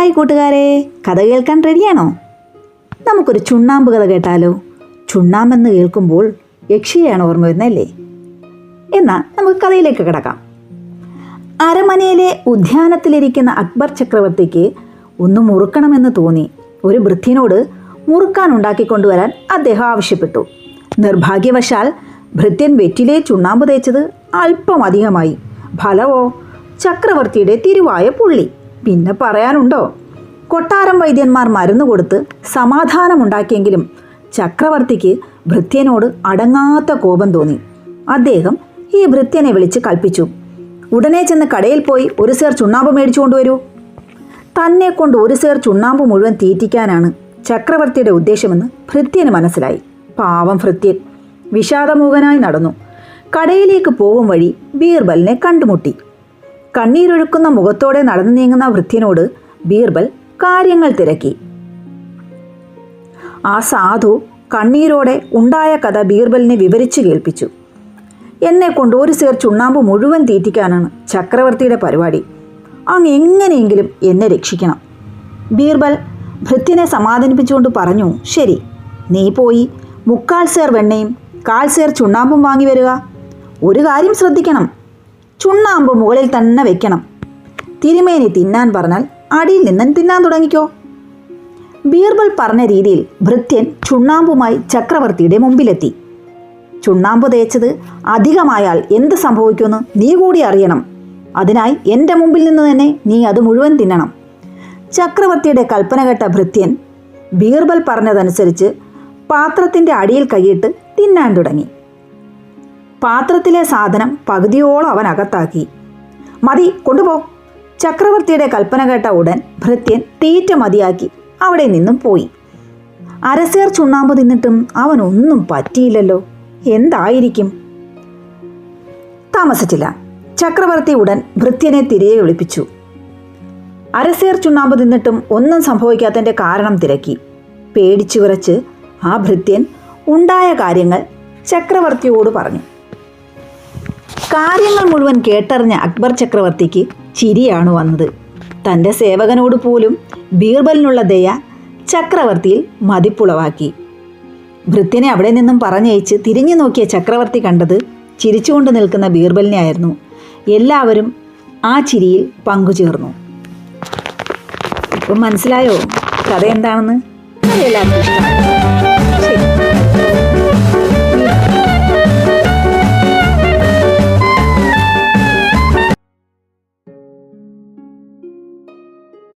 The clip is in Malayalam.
ഹായ് കൂട്ടുകാരെ, കഥ കേൾക്കാൻ റെഡിയാണോ? നമുക്കൊരു ചുണ്ണാമ്പ് കഥ കേട്ടാലോ? ചുണ്ണാമ്പെന്ന് കേൾക്കുമ്പോൾ യക്ഷിയാണ് ഓർമ്മ വരുന്നല്ലേ? എന്നാൽ നമുക്ക് കഥയിലേക്ക് കിടക്കാം. അരമനയിലെ ഉദ്യാനത്തിലിരിക്കുന്ന അക്ബർ ചക്രവർത്തിക്ക് ഒന്ന് മുറുക്കണമെന്ന് തോന്നി. ഒരു ഭൃത്യനോട് മുറുക്കാൻ ഉണ്ടാക്കിക്കൊണ്ടുവരാൻ അദ്ദേഹം ആവശ്യപ്പെട്ടു. നിർഭാഗ്യവശാൽ ഭൃത്യൻ വെറ്റിലെ ചുണ്ണാമ്പ് തേച്ചത് അല്പം അധികമായി. ഫലവോ ചക്രവർത്തിയുടെ തിരുവായ പുള്ളി. പിന്നെ പറയാനുണ്ടോ? കൊട്ടാരം വൈദ്യന്മാർ മരുന്ന് കൊടുത്ത് സമാധാനമുണ്ടാക്കിയെങ്കിലും ചക്രവർത്തിക്ക് ഭൃത്യനോട് അടങ്ങാത്ത കോപം തോന്നി. അദ്ദേഹം ഈ ഭൃത്യനെ വിളിച്ച് കൽപ്പിച്ചു, ഉടനെ ചെന്ന് കടയിൽ പോയി ഒരു സേർ ചുണ്ണാമ്പ് മേടിച്ചു കൊണ്ടുവരൂ. തന്നെ കൊണ്ട് ഒരു സേർ ചുണ്ണാമ്പ് മുഴുവൻ തീറ്റിക്കാനാണ് ചക്രവർത്തിയുടെ ഉദ്ദേശമെന്ന് ഭൃത്യന് മനസ്സിലായി. പാവം ഭൃത്യൻ വിഷാദമുഖനായി നടന്നു. കടയിലേക്ക് പോകും വഴി ബീർബലിനെ കണ്ടുമുട്ടി. കണ്ണീരൊഴുക്കുന്ന മുഖത്തോടെ നടന്നു നീങ്ങുന്ന ഭൃത്യനോട് ബീർബൽ കാര്യങ്ങൾ തിരക്കി. ആ സാധു കണ്ണീരോടെ ഉണ്ടായ കഥ ബീർബലിനെ വിവരിച്ചു കേൾപ്പിച്ചു. എന്നെ കൊണ്ട് ഒരു സേർ ചുണ്ണാമ്പ് മുഴുവൻ തീറ്റിക്കാനാണ് ചക്രവർത്തിയുടെ പരിപാടി. അങ്ങ് എങ്ങനെയെങ്കിലും എന്നെ രക്ഷിക്കണം. ബീർബൽ ഭൃത്യനെ സമാധാനിപ്പിച്ചുകൊണ്ട് പറഞ്ഞു, ശരി, നീ പോയി 3/4 സേർ വെണ്ണയും 1/4 സേർ ചുണ്ണാമ്പും വാങ്ങി വരിക. ഒരു കാര്യം ശ്രദ്ധിക്കണം, ചുണ്ണാമ്പ് മുകളിൽ തന്നെ വെക്കണം. തിരുമേനി തിന്നാൻ പറഞ്ഞാൽ അടിയിൽ നിന്നും തിന്നാൻ തുടങ്ങിക്കോ. ബീർബൽ പറഞ്ഞ രീതിയിൽ ഭൃത്യൻ ചുണ്ണാമ്പുമായി ചക്രവർത്തിയുടെ മുമ്പിലെത്തി. ചുണ്ണാമ്പ് തേച്ചത് അധികമായാൽ എന്ത് സംഭവിക്കുമെന്ന് നീ കൂടി അറിയണം. അതിനായി എൻ്റെ മുമ്പിൽ നിന്ന് തന്നെ നീ അത് മുഴുവൻ തിന്നണം. ചക്രവർത്തിയുടെ കൽപ്പന കേട്ട ഭൃത്യൻ ബീർബൽ പറഞ്ഞതനുസരിച്ച് പാത്രത്തിൻ്റെ അടിയിൽ കൈയിട്ട് തിന്നാൻ തുടങ്ങി. പാത്രത്തിലെ സാധനം പകുതിയോളം അവൻ അകത്താക്കി. മതി, കൊണ്ടുപോ. ചക്രവർത്തിയുടെ കൽപ്പന കേട്ട ഉടൻ ഭൃത്യൻ തീറ്റ മതിയാക്കി അവിടെ നിന്നും പോയി. അരസേർ ചുണ്ണാമ്പ് തിന്നിട്ടും അവനൊന്നും പറ്റിയില്ലല്ലോ. എന്തായിരിക്കും? താമസിച്ചില്ല. ചക്രവർത്തി ഉടൻ ഭൃത്യനെ തിരികെ വിളിപ്പിച്ചു. അരസേർ ചുണ്ണാമ്പ് തിന്നിട്ടും ഒന്നും സംഭവിക്കാത്തതിൻ്റെ കാരണം തിരക്കി. പേടിച്ചു വിറച്ച് ആ ഭൃത്യൻ ഉണ്ടായ കാര്യങ്ങൾ ചക്രവർത്തിയോട് പറഞ്ഞു. കാര്യങ്ങൾ മുഴുവൻ കേട്ടറിഞ്ഞ അക്ബർ ചക്രവർത്തിക്ക് ചിരിയാണ് വന്നത്. തൻ്റെ സേവകനോട് പോലും ബീർബലിനുള്ള ദയ ചക്രവർത്തിയിൽ മതിപ്പുളവാക്കി. ഭൃത്യനെ അവിടെ നിന്നും പറഞ്ഞയച്ച് തിരിഞ്ഞു നോക്കിയ ചക്രവർത്തി കണ്ടത് ചിരിച്ചുകൊണ്ട് നിൽക്കുന്ന ബീർബലിനെ ആയിരുന്നു. എല്ലാവരും ആ ചിരിയിൽ പങ്കുചേർന്നു. ഇപ്പം മനസ്സിലായോ കഥ എന്താണെന്ന്? എല്ലാവർക്കും ഇഷ്ടമായി. ശരി.